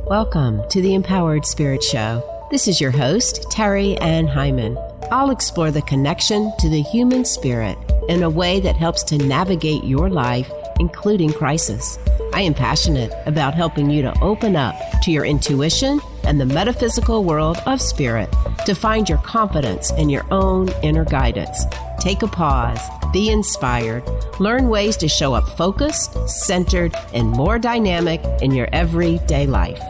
Welcome to the Empowered Spirit Show. This is your host, Terry Ann Hyman. I'll explore the connection to the human spirit in a way that helps to navigate your life, including crisis. I am passionate about helping you to open up to your intuition and the metaphysical world of spirit to find your confidence in your own inner guidance. Take a pause, be inspired, learn ways to show up focused, centered, and more dynamic in your everyday life.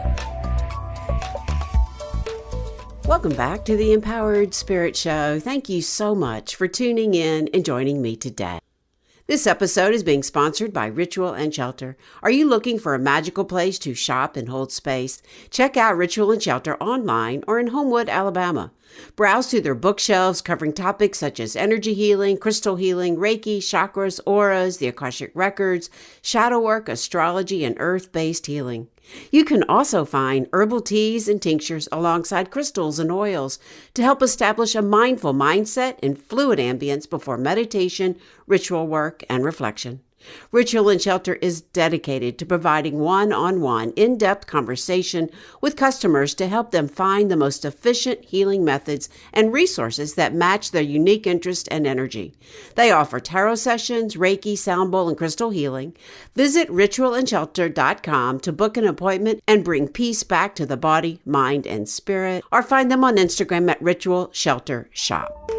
Welcome back to the Empowered Spirit Show. Thank you so much for tuning in and joining me today. This episode is being sponsored by Ritual and Shelter. Are you looking for a magical place to shop and hold space? Check out Ritual and Shelter online or in Homewood, Alabama. Browse through their bookshelves covering topics such as energy healing, crystal healing, Reiki, chakras, auras, the Akashic Records, shadow work, astrology, and earth-based healing. You can also find herbal teas and tinctures alongside crystals and oils to help establish a mindful mindset and fluid ambience before meditation, ritual work, and reflection. Ritual and Shelter is dedicated to providing one-on-one, in-depth conversation with customers to help them find the most efficient healing methods and resources that match their unique interest and energy. They offer tarot sessions, Reiki, sound bowl, and crystal healing. Visit ritualandshelter.com to book an appointment and bring peace back to the body, mind, and spirit, or find them on Instagram at Ritual Shelter Shop.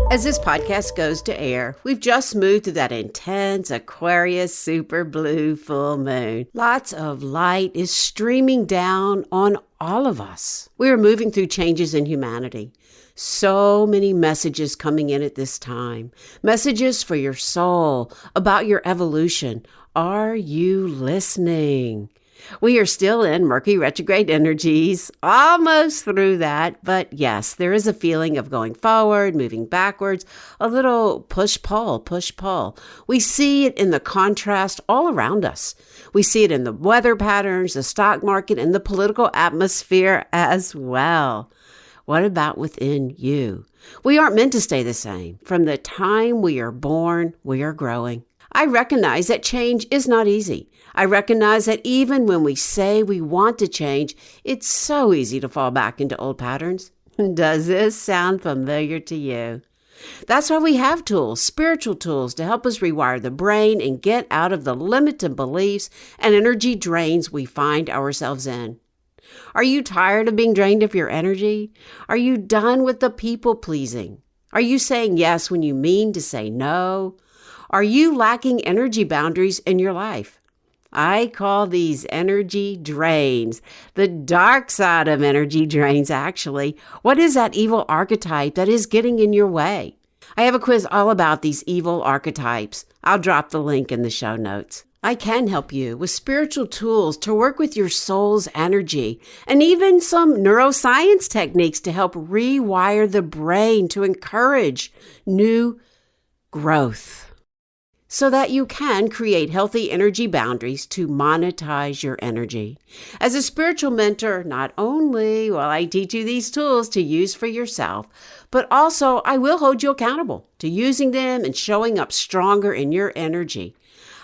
As this podcast goes to air, we've just moved through that intense Aquarius super blue full moon. Lots of light is streaming down on all of us. We are moving through changes in humanity. So many messages coming in at this time. Messages for your soul, about your evolution. Are you listening? We are still in Mercury Retrograde energies, almost through that, but yes, there is a feeling of going forward, moving backwards, a little push-pull, push-pull. We see it in the contrast all around us. We see it in the weather patterns, the stock market, and the political atmosphere as well. What about within you? We aren't meant to stay the same. From the time we are born, we are growing. I recognize that change is not easy. I recognize that even when we say we want to change, it's so easy to fall back into old patterns. Does this sound familiar to you? That's why we have tools, spiritual tools, to help us rewire the brain and get out of the limited beliefs and energy drains we find ourselves in. Are you tired of being drained of your energy? Are you done with the people pleasing? Are you saying yes when you mean to say no? Are you lacking energy boundaries in your life? I call these energy drains. The dark side of energy drains, actually. What is that evil archetype that is getting in your way? I have a quiz all about these evil archetypes. I'll drop the link in the show notes. I can help you with spiritual tools to work with your soul's energy and even some neuroscience techniques to help rewire the brain to encourage new growth, so that you can create healthy energy boundaries to monetize your energy. As a spiritual mentor, not only will I teach you these tools to use for yourself, but also I will hold you accountable to using them and showing up stronger in your energy.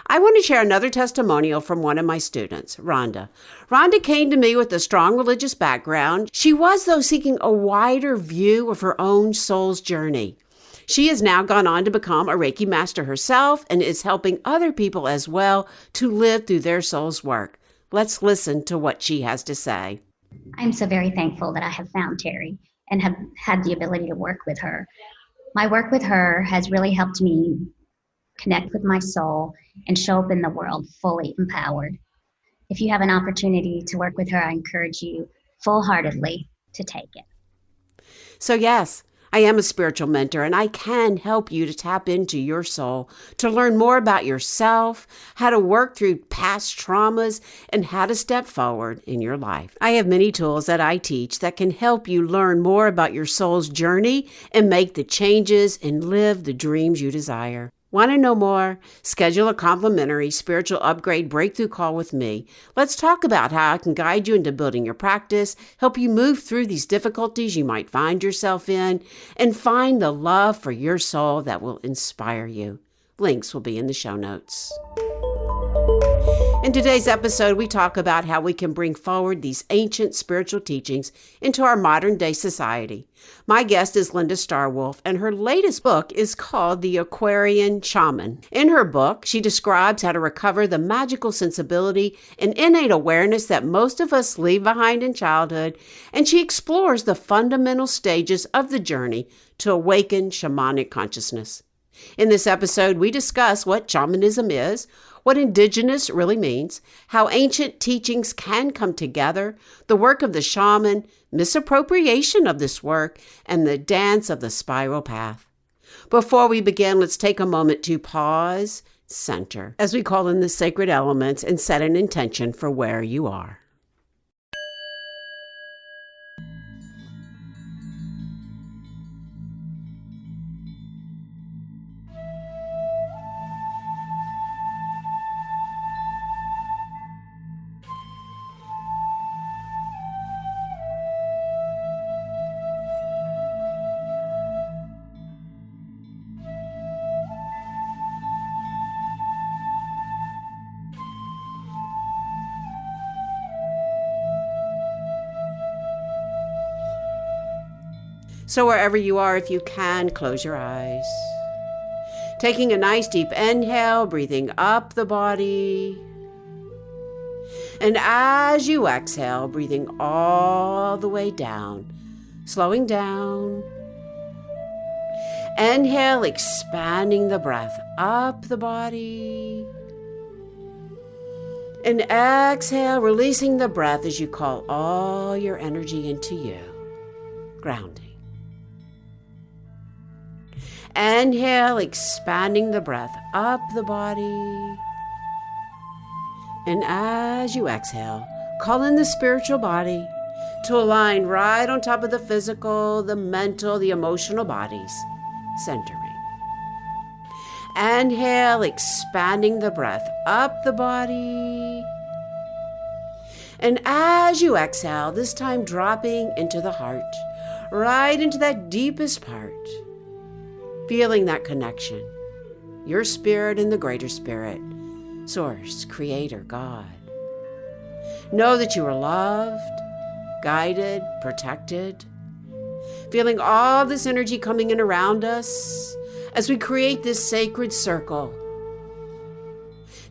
I want to share another testimonial from one of my students, Rhonda. Rhonda came to me with a strong religious background. She was, though, seeking a wider view of her own soul's journey. She has now gone on to become a Reiki master herself and is helping other people as well to live through their soul's work. Let's listen to what she has to say. I'm so very thankful that I have found Terry and have had the ability to work with her. My work with her has really helped me connect with my soul and show up in the world fully empowered. If you have an opportunity to work with her, I encourage you full-heartedly to take it. So yes, I am a spiritual mentor, and I can help you to tap into your soul, to learn more about yourself, how to work through past traumas, and how to step forward in your life. I have many tools that I teach that can help you learn more about your soul's journey and make the changes and live the dreams you desire. Want to know more? Schedule a complimentary spiritual upgrade breakthrough call with me. Let's talk about how I can guide you into building your practice, help you move through these difficulties you might find yourself in, and find the love for your soul that will inspire you. Links will be in the show notes. In today's episode, we talk about how we can bring forward these ancient spiritual teachings into our modern day society. My guest is Linda Starwolf, and her latest book is called The Aquarian Shaman. In her book, she describes how to recover the magical sensibility and innate awareness that most of us leave behind in childhood, and she explores the fundamental stages of the journey to awaken shamanic consciousness. In this episode, we discuss what shamanism is, what indigenous really means, how ancient teachings can come together, the work of the shaman, misappropriation of this work, and the dance of the spiral path. Before we begin, let's take a moment to pause, center, as we call in the sacred elements, and set an intention for where you are. So wherever you are, if you can, close your eyes. Taking a nice deep inhale, breathing up the body. And as you exhale, breathing all the way down, slowing down. Inhale, expanding the breath up the body. And exhale, releasing the breath as you call all your energy into you, grounding. Inhale, expanding the breath up the body. And as you exhale, call in the spiritual body to align right on top of the physical, the mental, the emotional bodies, centering. Inhale, expanding the breath up the body. And as you exhale, this time dropping into the heart, right into that deepest part. Feeling that connection, your spirit and the greater spirit, source, creator, God. Know that you are loved, guided, protected. Feeling all this energy coming in around us as we create this sacred circle.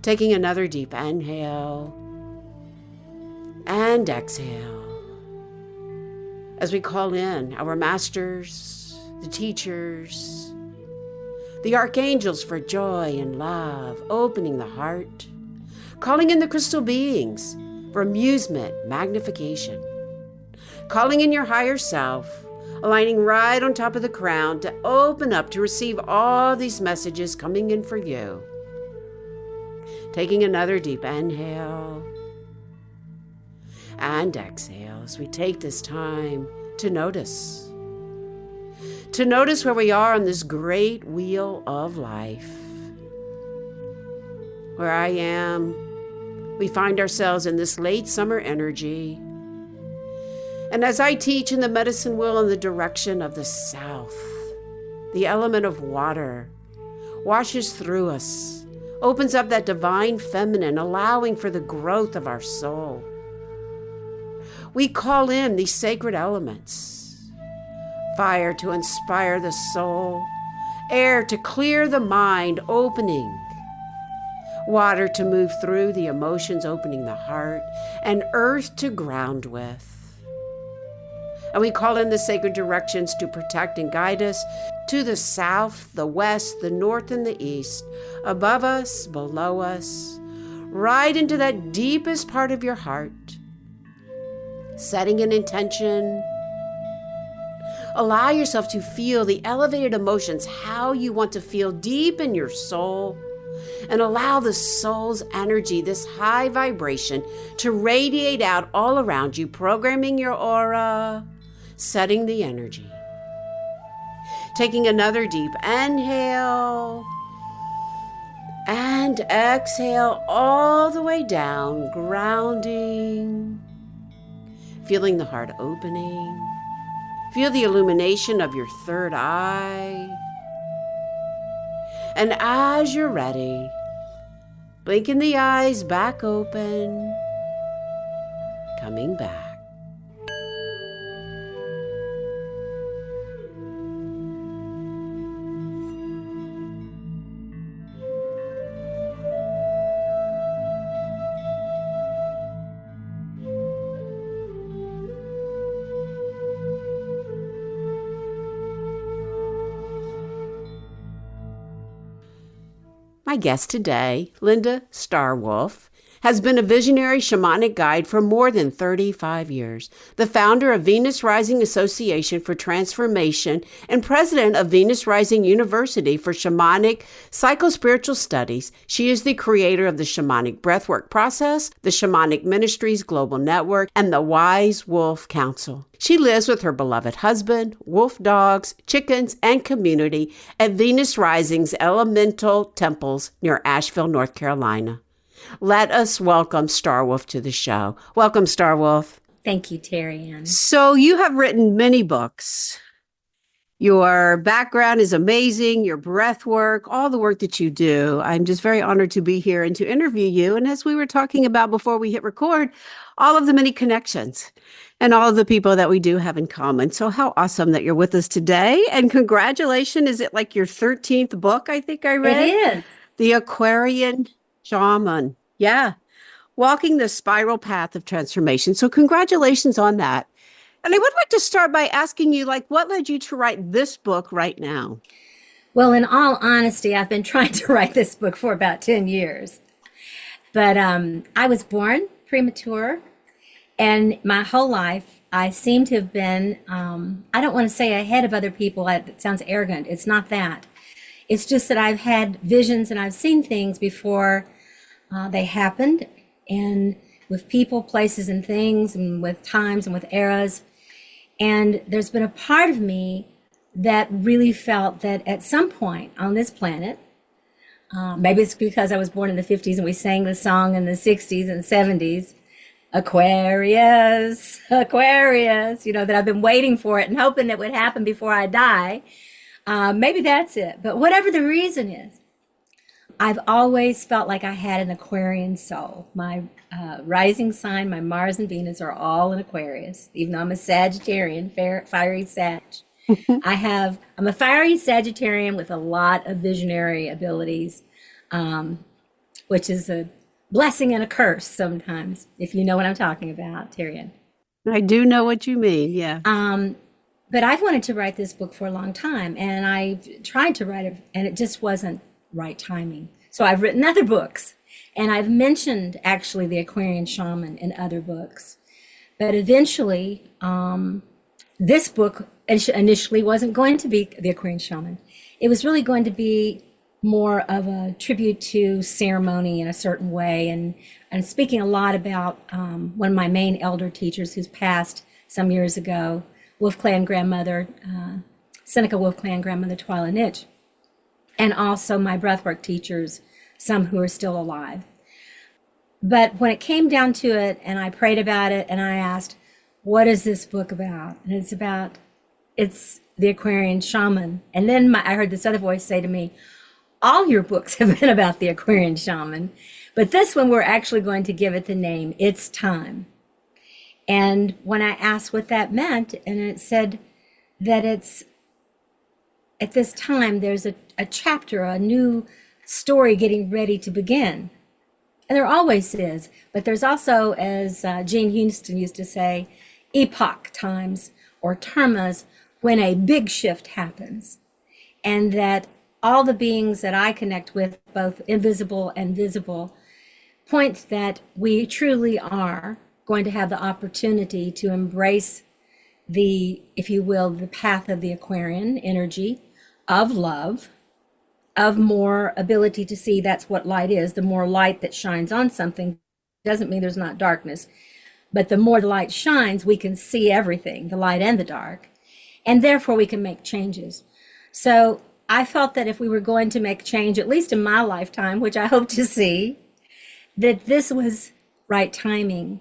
Taking another deep inhale and exhale as we call in our masters, the teachers, the archangels for joy and love, opening the heart, calling in the crystal beings for amusement, magnification, calling in your higher self, aligning right on top of the crown to open up to receive all these messages coming in for you. Taking another deep inhale and exhale as we take this time to notice. To notice where we are on this great wheel of life. Where I am, we find ourselves in this late summer energy. And as I teach in the medicine wheel in the direction of the south, the element of water washes through us, opens up that divine feminine, allowing for the growth of our soul. We call in these sacred elements. Fire to inspire the soul, air to clear the mind, opening, water to move through the emotions, opening the heart, and earth to ground with. And we call in the sacred directions to protect and guide us to the south, the west, the north, and the east, above us, below us, right into that deepest part of your heart. Setting an intention. Allow yourself to feel the elevated emotions, how you want to feel deep in your soul, and allow the soul's energy, this high vibration, to radiate out all around you, programming your aura, setting the energy. Taking another deep inhale and exhale all the way down, grounding, feeling the heart opening. Feel the illumination of your third eye. And as you're ready, Blinking the eyes back open. Coming back. My guest today, Linda Starwolf, has been a visionary shamanic guide for more than 35 years, the founder of Venus Rising Association for Transformation and president of Venus Rising University for Shamanic Psychospiritual Studies. She is the creator of the Shamanic Breathwork Process, the Shamanic Ministries Global Network, and the Wise Wolf Council. She lives with her beloved husband, wolf dogs, chickens, and community at Venus Rising's Elemental Temples near Asheville, North Carolina. Let us welcome Starwolf to the show. Welcome, Starwolf. Thank you, Terry Ann. So you have written many books. Your background is amazing, your breath work, all the work that you do. I'm just very honored to be here and to interview you. And as we were talking about before we hit record, all of the many connections and all of the people that we do have in common. So how awesome that you're with us today. And congratulations. Is it like your 13th book, I think I read? It is. The Aquarian Shaman. Yeah. Walking the spiral path of transformation. So congratulations on that. And I would like to start by asking you, what led you to write this book right now? Well, in all honesty, I've been trying to write this book for about 10 years. But I was born premature, and my whole life, I seem to have been, I don't want to say ahead of other people. It sounds arrogant. It's not that. It's just that I've had visions and I've seen things before they happened, and with people, places, and things, and with times and with eras. And there's been a part of me that really felt that at some point on this planet, maybe it's because I was born in the 50s and we sang the song in the 60s and 70s, Aquarius, Aquarius, that I've been waiting for it and hoping it would happen before I die. Maybe that's it. But whatever the reason is, I've always felt like I had an Aquarian soul. My rising sign, my Mars and Venus are all in Aquarius, even though I'm a Sagittarian, fiery Sag. I'm a fiery Sagittarian with a lot of visionary abilities, which is a blessing and a curse sometimes, if you know what I'm talking about, Tyrion. I do know what you mean, yeah. But I've wanted to write this book for a long time, and I've tried to write it, and it just wasn't right timing. So I've written other books, and I've mentioned actually the Aquarian Shaman in other books. But eventually, this book initially wasn't going to be the Aquarian Shaman. It was really going to be more of a tribute to ceremony in a certain way, and speaking a lot about one of my main elder teachers who's passed some years ago, Wolf Clan grandmother, Seneca Wolf Clan grandmother Twyla Nitch, and also my breathwork teachers, some who are still alive. But when it came down to it, and I prayed about it, and I asked, what is this book about? And it's the Aquarian Shaman. And then I heard this other voice say to me, all your books have been about the Aquarian Shaman, but this one we're actually going to give it the name, It's Time. And when I asked what that meant, and it said that it's, at this time, there's a chapter, a new story getting ready to begin. And there always is, but there's also, as Gene Houston used to say, epoch times or termas when a big shift happens. And that all the beings that I connect with, both invisible and visible, point that we truly are going to have the opportunity to embrace the, if you will, the path of the Aquarian energy of love, of more ability to see that's what light is. The more light that shines on something doesn't mean there's not darkness, but the more the light shines, we can see everything, the light and the dark, and therefore we can make changes. So I felt that if we were going to make change, at least in my lifetime, which I hope to see, that this was right timing.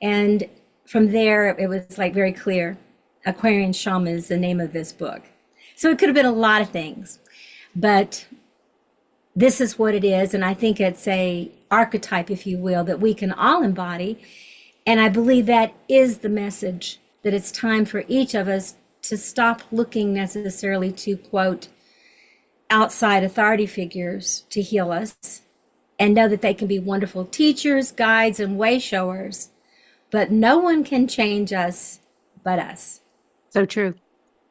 And from there, it was very clear. Aquarian Shaman is the name of this book. So it could have been a lot of things. But this is what it is. And I think it's a archetype, if you will, that we can all embody. And I believe that is the message, that it's time for each of us to stop looking necessarily to, quote, outside authority figures to heal us, and know that they can be wonderful teachers, guides, and way showers, but no one can change us but us. So true.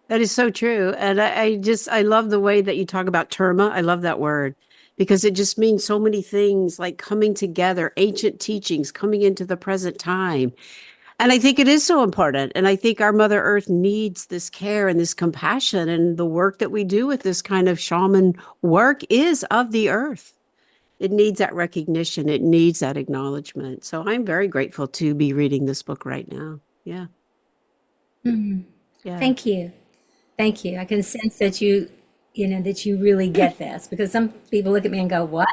That is so true. And I love the way that you talk about terma. I love that word because it just means so many things, like coming together, ancient teachings coming into the present time. And I think it is so important. And I think our Mother Earth needs this care and this compassion. And the work that we do with this kind of shaman work is of the earth. It needs that recognition. It needs that acknowledgement. So I'm very grateful to be reading this book right now. Yeah. Mm-hmm. Yeah. Thank you. Thank you. I can sense that that you really get this, because some people look at me and go, what?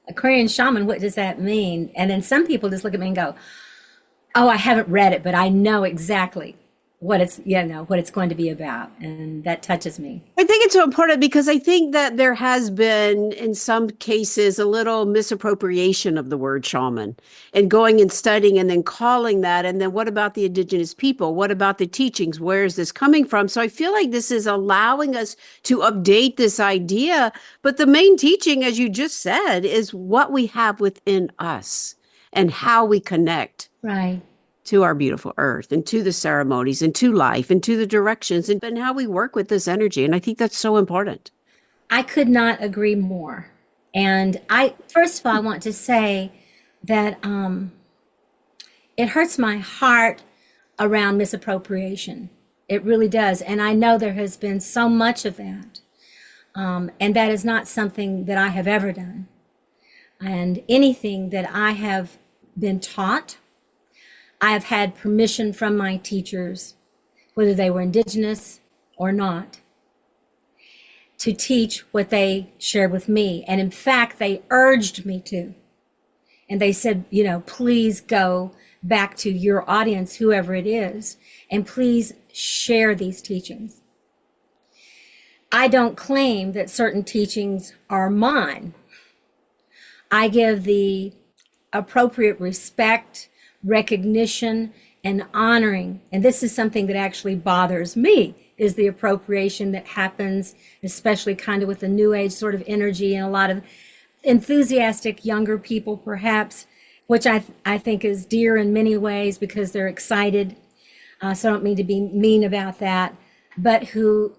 Aquarian Shaman, what does that mean? And then some people just look at me and go, oh, I haven't read it, but I know exactly what it's going to be about. And that touches me. I think it's so important because I think that there has been, in some cases, a little misappropriation of the word shaman and going and studying and then calling that. And then what about the indigenous people? What about the teachings? Where is this coming from? So I feel like this is allowing us to update this idea. But the main teaching, as you just said, is what we have within us and how we connect. Right. To our beautiful earth and to the ceremonies and to life and to the directions and how we work with this energy. And I think that's so important. I could not agree more. And first of all, I want to say that it hurts my heart around misappropriation. It really does. And I know there has been so much of that. And that is not something that I have ever done. And anything that I have been taught, I have had permission from my teachers, whether they were indigenous or not, to teach what they shared with me. And in fact, they urged me to. And they said, please go back to your audience, whoever it is, and please share these teachings. I don't claim that certain teachings are mine. I give the appropriate respect, recognition, and honoring. And this is something that actually bothers me, is the appropriation that happens, especially kind of with the new age sort of energy and a lot of enthusiastic younger people, perhaps, which I think is dear in many ways because they're excited. So I don't mean to be mean about that, but who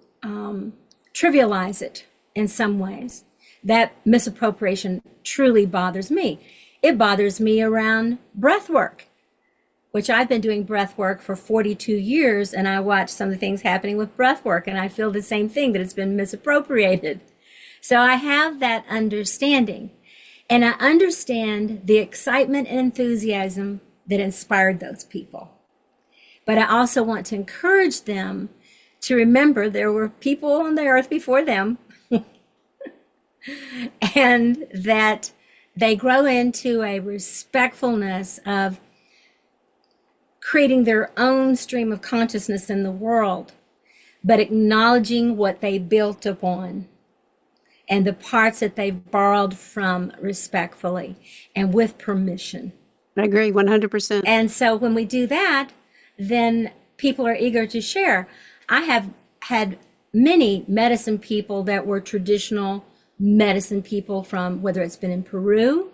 trivialize it in some ways. That misappropriation truly bothers me. It bothers me around breath work, which I've been doing breath work for 42 years, and I watch some of the things happening with breath work, and I feel the same thing, that it's been misappropriated. So I have that understanding, and I understand the excitement and enthusiasm that inspired those people. But I also want to encourage them to remember there were people on the earth before them, and that they grow into a respectfulness of creating their own stream of consciousness in the world, but acknowledging what they built upon and the parts that they've borrowed from respectfully and with permission. I agree 100%. And so when we do that, then people are eager to share. I have had many medicine people that were traditional medicine people from, whether it's been in Peru,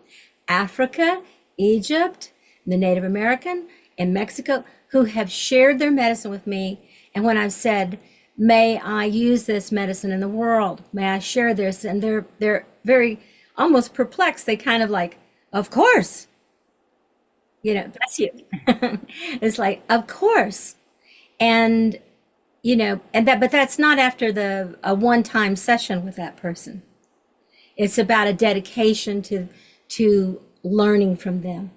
Africa, Egypt, the Native American, in Mexico, who have shared their medicine with me. And when I've said, may I use this medicine in the world? May I share this? And they're very almost perplexed. They kind of like, of course. Bless you. It's like, of course. And, but that's not after a one-time session with that person. It's about a dedication to learning from them.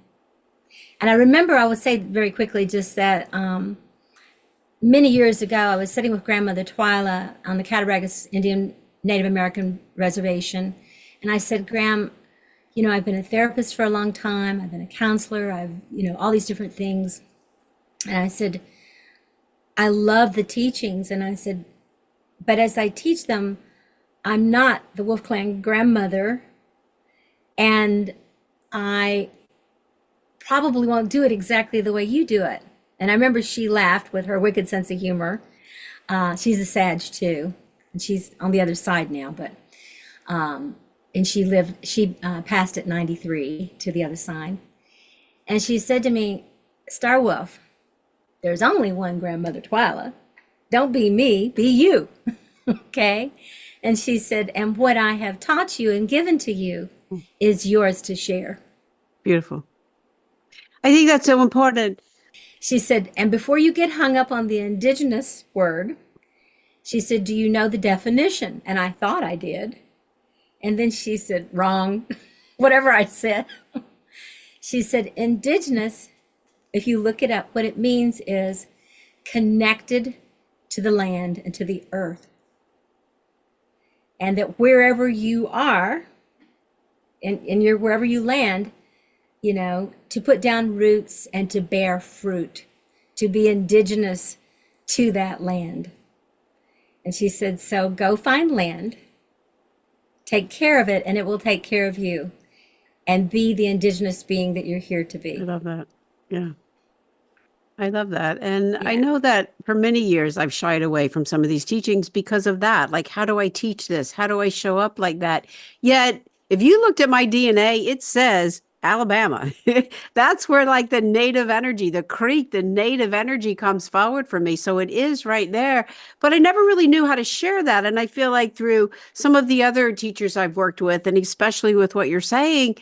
And I remember, I would say very quickly just that many years ago, I was sitting with Grandmother Twyla on the Cattaraugus Indian Native American Reservation. And I said, Gram, I've been a therapist for a long time. I've been a counselor. I've, all these different things. And I said, I love the teachings. And I said, but as I teach them, I'm not the Wolf Clan grandmother And I probably won't do it exactly the way you do it. And I remember she laughed with her wicked sense of humor. She's a Sag too, and she's on the other side now. But and she passed at 93 to the other side. And she said to me, Star Wolf, there's only one grandmother Twyla. Don't be me, be you. Okay. And she said, and what I have taught you and given to you is yours to share. Beautiful. I think that's so important. She said, and before you get hung up on the indigenous word, she said, do you know the definition? And I thought I did. And then she said, wrong, whatever I said. She said, indigenous, if you look it up, what it means is connected to the land and to the earth. And that wherever you are, wherever you land, you know, to put down roots and to bear fruit, to be indigenous to that land. And she said, so go find land, take care of it, and it will take care of you. And be the indigenous being that you're here to be. I love that. Yeah. I love that. And I know that for many years I've shied away from some of these teachings because of that. Like, how do I teach this? How do I show up like that? Yet, if you looked at my DNA, it says Alabama. That's where like the native energy, the Creek, the native energy comes forward for me. So it is right there. But I never really knew how to share that. And I feel like through some of the other teachers I've worked with, and especially with what you're saying,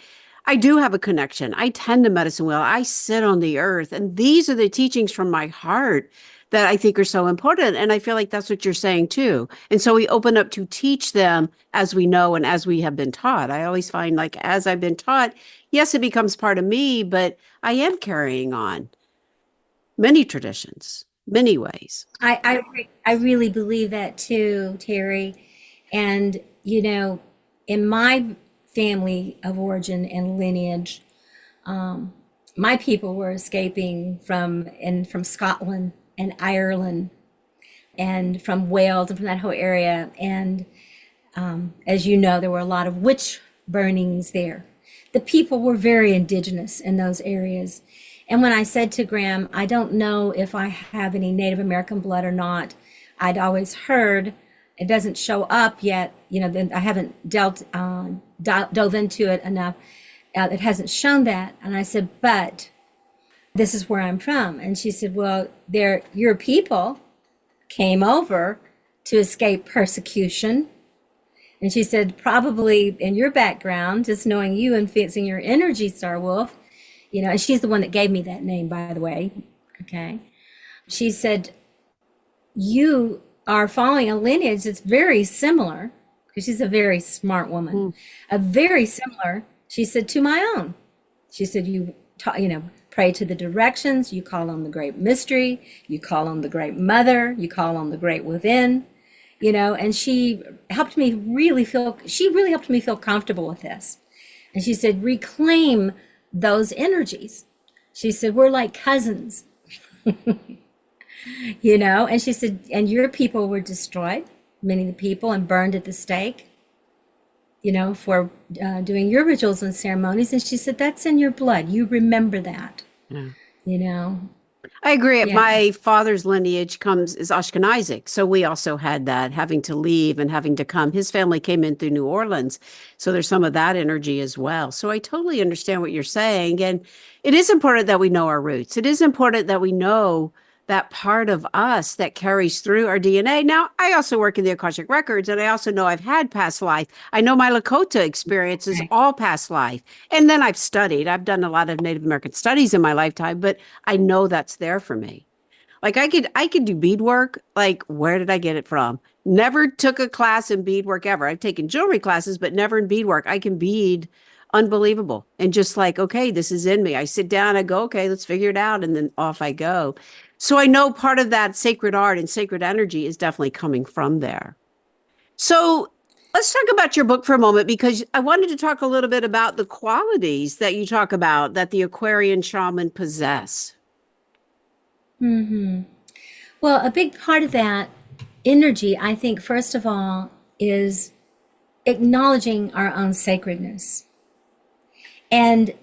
I do have a connection. I tend to medicine wheel. I sit on the earth. And these are the teachings from my heart that I think are so important. And I feel like that's what you're saying too. And so we open up to teach them as we know and as we have been taught. I always find like as I've been taught, yes, it becomes part of me, but I am carrying on many traditions, many ways. I really believe that too, Terry. And, you know, in my family of origin and lineage, my people were escaping from Scotland and Ireland and from Wales and from that whole area. And as you know, there were a lot of witch burnings there. The people were very indigenous in those areas. And when I said to Graham, I don't know if I have any Native American blood or not, I'd always heard it doesn't show up yet. You know, I haven't dove into it enough. It hasn't shown that. And I said, but this is where I'm from. And she said, well, your people came over to escape persecution. And she said, probably in your background, just knowing you and fixing your energy, Star Wolf, you know, and she's the one that gave me that name, by the way. Okay. She said, you are following a lineage that's very similar, because she's a very smart woman, a very similar, she said, to my own. She said, you pray to the directions, you call on the great mystery, you call on the great mother, you call on the great within, you know, and she really helped me feel comfortable with this. And she said, reclaim those energies. She said, we're like cousins, you know, and she said, and your people were destroyed, many of the people, and burned at the stake, you know, for doing your rituals and ceremonies. And she said, that's in your blood. You remember that, you know. I agree. Yeah. My father's lineage is Ashkenazic. So we also had that, having to leave and having to come. His family came in through New Orleans. So there's some of that energy as well. So I totally understand what you're saying. And it is important that we know our roots. It is important that we know that part of us that carries through our DNA. Now, I also work in the Akashic Records, and I also know I've had past life. I know my Lakota experience is all past life. And then I've studied. I've done a lot of Native American studies in my lifetime, but I know that's there for me. Like I could do beadwork. Like, where did I get it from? Never took a class in beadwork ever. I've taken jewelry classes, but never in beadwork. I can bead unbelievable. And just like, okay, this is in me. I sit down, I go, okay, let's figure it out. And then off I go. So I know part of that sacred art and sacred energy is definitely coming from there. So let's talk about your book for a moment, because I wanted to talk a little bit about the qualities that you talk about that the Aquarian shaman possess. Mm-hmm. Well, a big part of that energy, I think, first of all, is acknowledging our own sacredness. And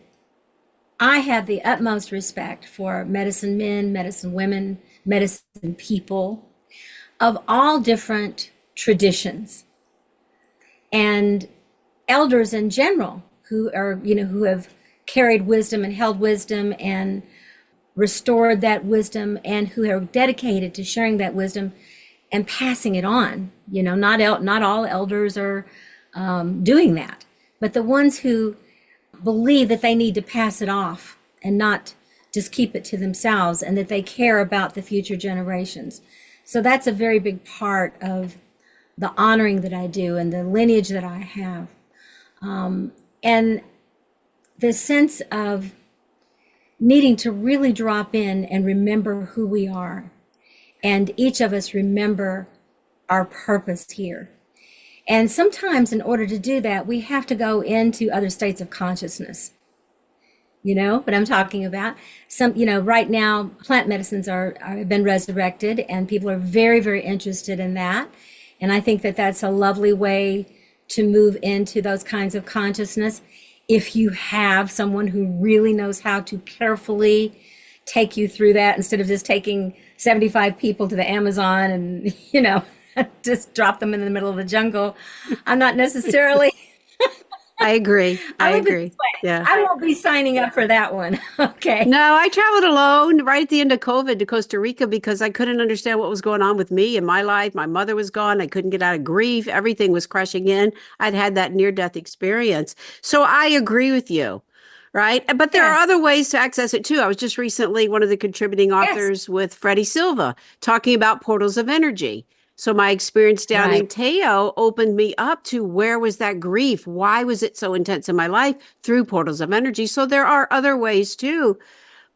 I have the utmost respect for medicine men, medicine women, medicine people of all different traditions and elders in general who are, who have carried wisdom and held wisdom and restored that wisdom and who are dedicated to sharing that wisdom and passing it on. Not all elders are doing that, but the ones who believe that they need to pass it off and not just keep it to themselves, and that they care about the future generations. So that's a very big part of the honoring that I do and the lineage that I have. And the sense of needing to really drop in and remember who we are. And each of us remember our purpose here. And sometimes in order to do that, we have to go into other states of consciousness. You know what I'm talking about? Right now, plant medicines have been resurrected, and people are very, very interested in that. And I think that that's a lovely way to move into those kinds of consciousness. If you have someone who really knows how to carefully take you through that, instead of just taking 75 people to the Amazon and, just drop them in the middle of the jungle. I'm not necessarily. I agree. I agree. Yeah. I won't be signing up for that one. Okay. No, I traveled alone right at the end of COVID to Costa Rica because I couldn't understand what was going on with me in my life. My mother was gone. I couldn't get out of grief. Everything was crushing in. I'd had that near-death experience. So I agree with you, right? But there are other ways to access it too. I was just recently one of the contributing authors with Freddie Silva talking about portals of energy. So my experience down in Teo opened me up to where was that grief? Why was it so intense in my life? Through portals of energy. So there are other ways too.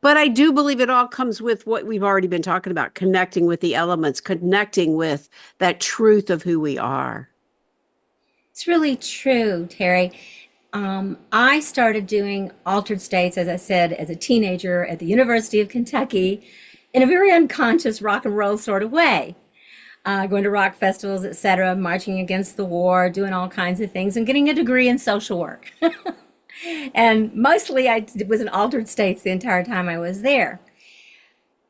But I do believe it all comes with what we've already been talking about, connecting with the elements, connecting with that truth of who we are. It's really true, Terry. I started doing altered states, as I said, as a teenager at the University of Kentucky in a very unconscious rock and roll sort of way. Going to rock festivals, etc., marching against the war, doing all kinds of things, and getting a degree in social work. And mostly I was in altered states the entire time I was there.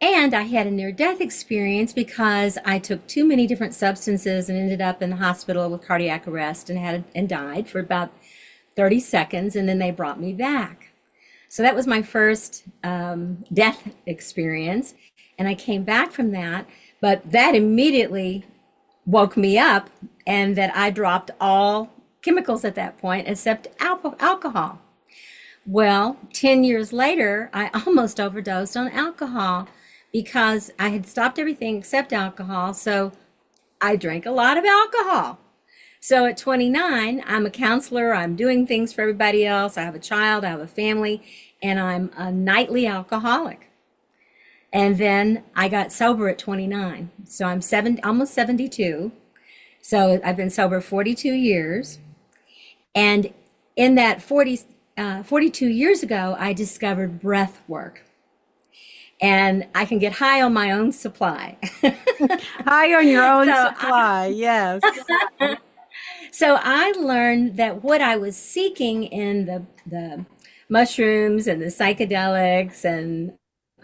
And I had a near-death experience because I took too many different substances and ended up in the hospital with cardiac arrest and died for about 30 seconds, and then they brought me back. So that was my first death experience, and I came back from that. But that immediately woke me up, and that I dropped all chemicals at that point except alcohol. Well, 10 years later, I almost overdosed on alcohol because I had stopped everything except alcohol. So I drank a lot of alcohol. So at 29, I'm a counselor. I'm doing things for everybody else. I have a child, I have a family, and I'm a nightly alcoholic. And then I got sober at 29. So I'm almost 72. So I've been sober 42 years. And in that 42 years ago, I discovered breath work. And I can get high on my own supply. High on your own supply, yes. So I learned that what I was seeking in the mushrooms and the psychedelics and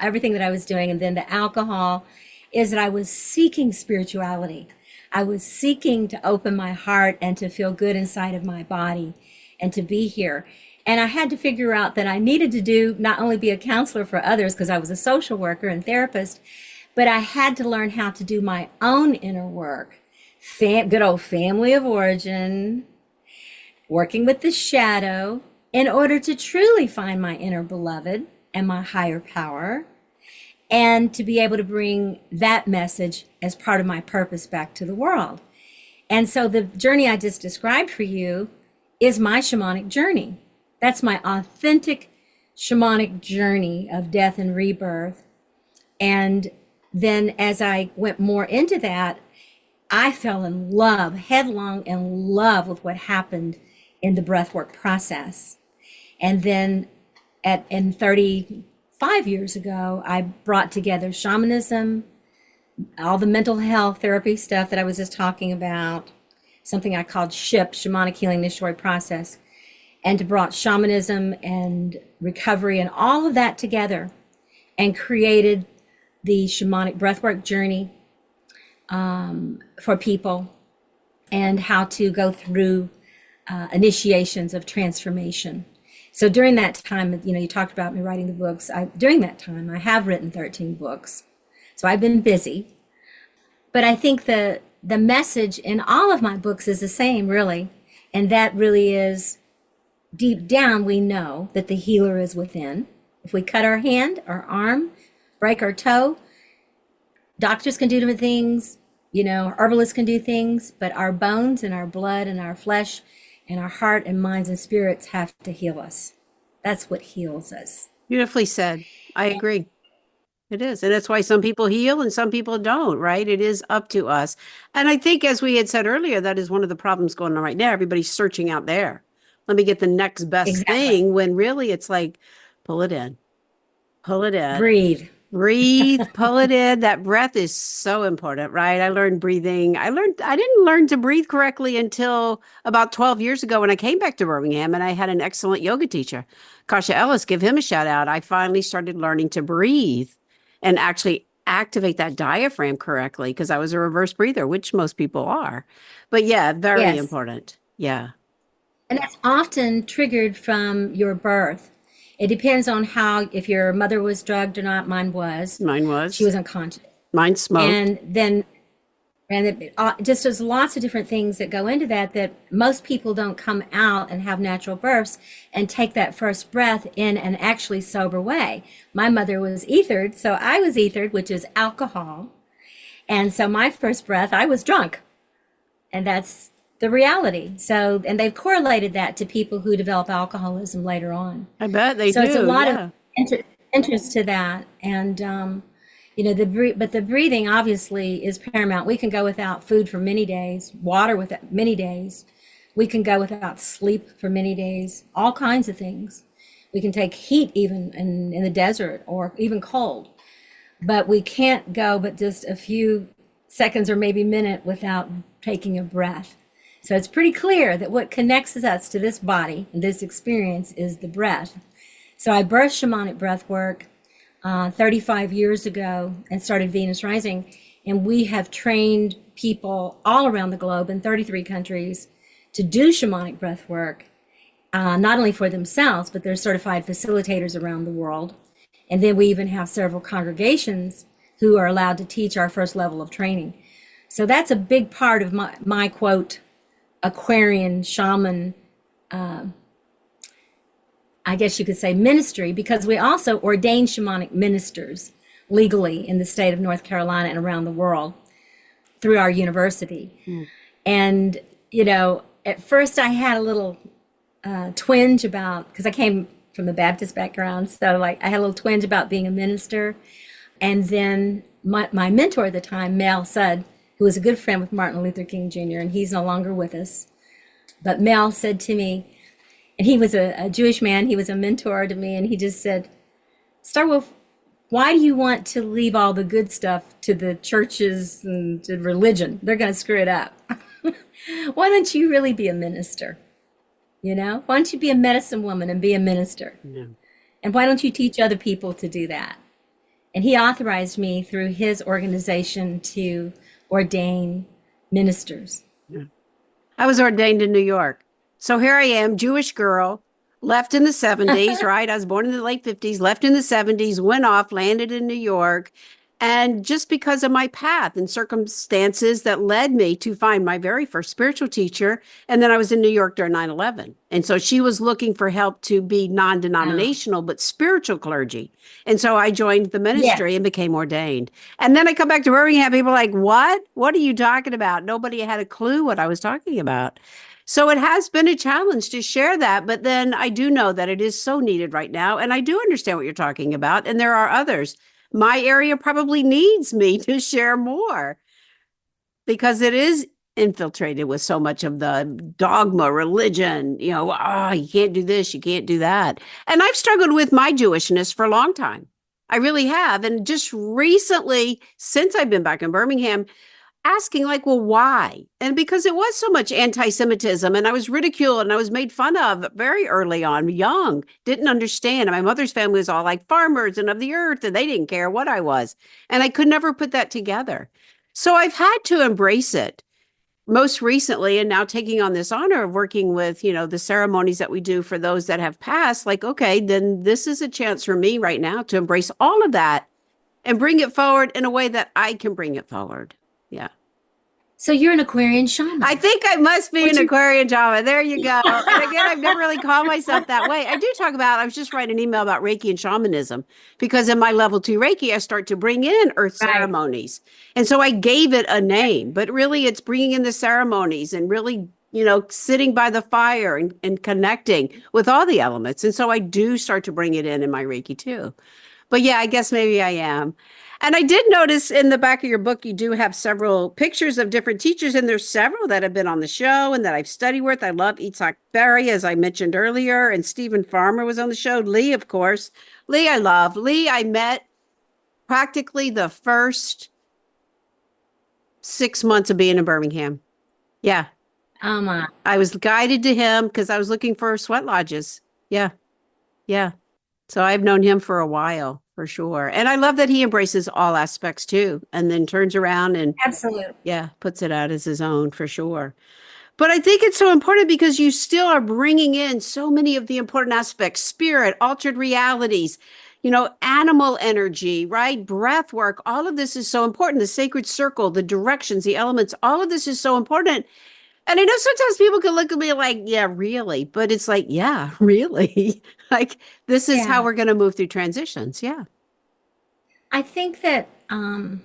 everything that I was doing, and then the alcohol, is that I was seeking spirituality. I was seeking to open my heart and to feel good inside of my body and to be here. And I had to figure out that I needed to not only be a counselor for others, because I was a social worker and therapist, but I had to learn how to do my own inner work. Good old family of origin, working with the shadow, in order to truly find my inner beloved and my higher power, and to be able to bring that message as part of my purpose back to the world. And so the journey I just described for you is my shamanic journey. That's my authentic shamanic journey of death and rebirth. And then as I went more into that, I fell in love, headlong in love with what happened in the breathwork process. And then in 35 years ago, I brought together shamanism, all the mental health therapy stuff that I was just talking about, something I called SHIP, Shamanic Healing Initiatory Process. and brought shamanism and recovery and all of that together and created the shamanic breathwork journey for people, and how to go through initiations of transformation. So during that time, you talked about me writing the books. During that time, I have written 13 books. So I've been busy. But I think the message in all of my books is the same, really. And that really is, deep down, we know that the healer is within. If we cut our hand, our arm, break our toe, doctors can do different things, herbalists can do things, but our bones and our blood and our flesh and our heart and minds and spirits have to heal us. That's what heals us. Beautifully said. I agree. It is. And that's why some people heal and some people don't, right? It is up to us. And I think, as we had said earlier, that is one of the problems going on right now. Everybody's searching out there. Let me get the next best thing, when really it's like, pull it in, pull it in. Breathe, pull it in. That breath is so important, right? I learned breathing. I didn't learn to breathe correctly until about 12 years ago when I came back to Birmingham, and I had an excellent yoga teacher, Kasha Ellis. Give him a shout out. I finally started learning to breathe and actually activate that diaphragm correctly, because I was a reverse breather, which most people are. But yeah, very important. Yeah. And that's often triggered from your birth. It depends on if your mother was drugged or not. Mine was. She was unconscious. Mine smoked. And just there's lots of different things that go into that most people don't come out and have natural births and take that first breath in an actually sober way. My mother was ethered, so I was ethered, which is alcohol. And so my first breath, I was drunk. And that's the reality. So, and they've correlated that to people who develop alcoholism later on. I bet they do. So it's a lot of interest to that. And, but the breathing obviously is paramount. We can go without food for many days, water without many days. We can go without sleep for many days, all kinds of things. We can take heat even in the desert, or even cold, but we can't go but just a few seconds or maybe minute without taking a breath. So it's pretty clear that what connects us to this body and this experience is the breath. So I birthed shamanic breath work 35 years ago and started Venus Rising. And we have trained people all around the globe in 33 countries to do shamanic breath work, not only for themselves, but they're certified facilitators around the world. And then we even have several congregations who are allowed to teach our first level of training. So that's a big part of my quote, Aquarian Shaman, I guess you could say, ministry, because we also ordain shamanic ministers legally in the state of North Carolina and around the world through our university. And, at first I had a little twinge about, because I came from the Baptist background, so I had a little twinge about being a minister. And then my mentor at the time, Mel Sudd, who was a good friend with Martin Luther King Jr., and he's no longer with us. But Mel said to me, and he was a Jewish man, he was a mentor to me, and he just said, Starwolf, why do you want to leave all the good stuff to the churches and to religion? They're going to screw it up. Why don't you really be a minister? Why don't you be a medicine woman and be a minister? Yeah. And why don't you teach other people to do that? And he authorized me through his organization to ordain ministers. Yeah. I was ordained in New York. So here I am, Jewish girl, left in the 70s, right? I was born in the late 50s, left in the 70s, went off, landed in New York. And just because of my path and circumstances that led me to find my very first spiritual teacher. And then I was in New York during 9/11. And so she was looking for help to be non-denominational, but spiritual clergy. And so I joined the ministry and became ordained. And then I come back to Birmingham. People are like, what? What are you talking about? Nobody had a clue what I was talking about. So it has been a challenge to share that. But then I do know that it is so needed right now. And I do understand what you're talking about. And there are others. My area probably needs me to share more because it is infiltrated with so much of the dogma, religion, you can't do this, you can't do that. And I've struggled with my Jewishness for a long time. I really have. And just recently, since I've been back in Birmingham, asking, like, well, why? And because it was so much anti-Semitism, and I was ridiculed and I was made fun of very early on, young, didn't understand. And my mother's family was all like farmers and of the earth, and they didn't care what I was. And I could never put that together. So I've had to embrace it most recently, and now taking on this honor of working with, the ceremonies that we do for those that have passed, like, okay, then this is a chance for me right now to embrace all of that and bring it forward in a way that I can bring it forward. Yeah. So you're an Aquarian shaman. I think I must be an Aquarian shaman. There you go. And again, I've never really called myself that way. I do talk about, I was just writing an email about Reiki and shamanism, because in my level 2 Reiki, I start to bring in earth ceremonies. And so I gave it a name, but really it's bringing in the ceremonies and really, sitting by the fire and connecting with all the elements. And so I do start to bring it in my Reiki too. But yeah, I guess maybe I am. And I did notice in the back of your book, you do have several pictures of different teachers, and there's several that have been on the show and that I've studied with. I love Itzhak Berry, as I mentioned earlier, and Stephen Farmer was on the show. Lee, of course. Lee, I love. Lee, I met practically the first 6 months of being in Birmingham. Yeah. Oh my. I was guided to him because I was looking for sweat lodges. Yeah. Yeah. So I've known him for a while, for sure. And I love that he embraces all aspects too, and then turns around and Absolutely. yeah, puts it out as his own, for sure. But I think it's so important because you still are bringing in so many of the important aspects: spirit, altered realities, animal energy, right? Breath work. All of this is so important. The sacred circle, the directions, the elements, all of this is so important. And I know sometimes people can look at me like, yeah, really? But it's like, yeah, really? Like, this is how we're going to move through transitions. Yeah. I think that I'm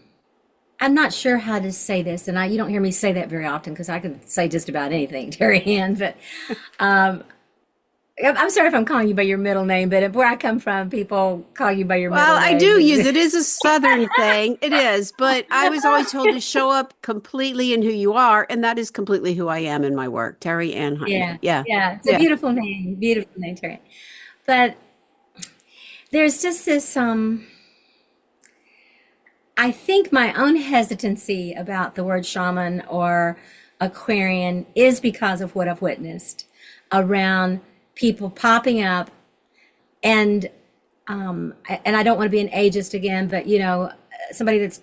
not sure how to say this, and you don't hear me say that very often because I can say just about anything, Terry Ann, but I'm sorry if I'm calling you by your middle name, but where I come from, people call you by your middle name. Well, I do use it. It is a Southern thing. It is. But I was always told to show up completely in who you are. And that is completely who I am in my work. Terry Ann Hyman. Yeah. It's a beautiful name. Beautiful name, Terry. But there's just this, I think my own hesitancy about the word shaman or Aquarian is because of what I've witnessed around people popping up, and I don't want to be an ageist again, but somebody that's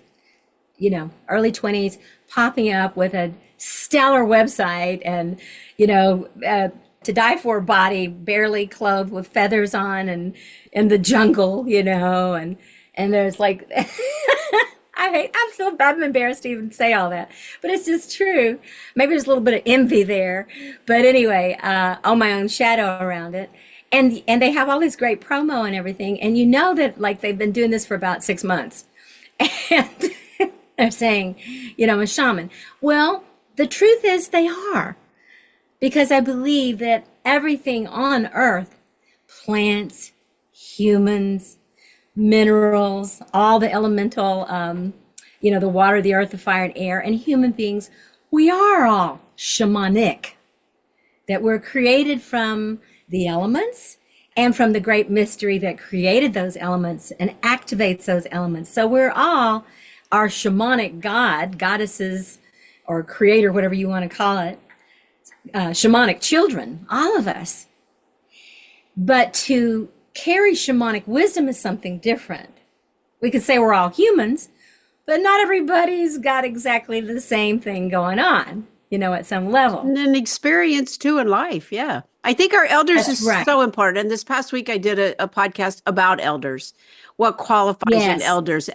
early 20s popping up with a stellar website and to die for body, barely clothed with feathers on and in the jungle, and there's like I'm so bad, I'm embarrassed to even say all that, but it's just true. Maybe there's a little bit of envy there, but anyway, on my own shadow around it. And they have all this great promo and everything. And that like they've been doing this for about 6 months. And they're saying, I'm a shaman. Well, the truth is they are, because I believe that everything on earth, plants, humans, minerals, all the elemental, the water, the earth, the fire, and air, and human beings, we are all shamanic, that we're created from the elements and from the great mystery that created those elements and activates those elements. So we're all our shamanic goddesses, or creator, whatever you want to call it, shamanic children, all of us. But to carry shamanic wisdom is something different. We could say we're all humans, but not everybody's got exactly the same thing going on, at some level. And an experience too in life. Yeah. I think our elders is so important. And this past week I did a podcast about elders, what qualifies an elders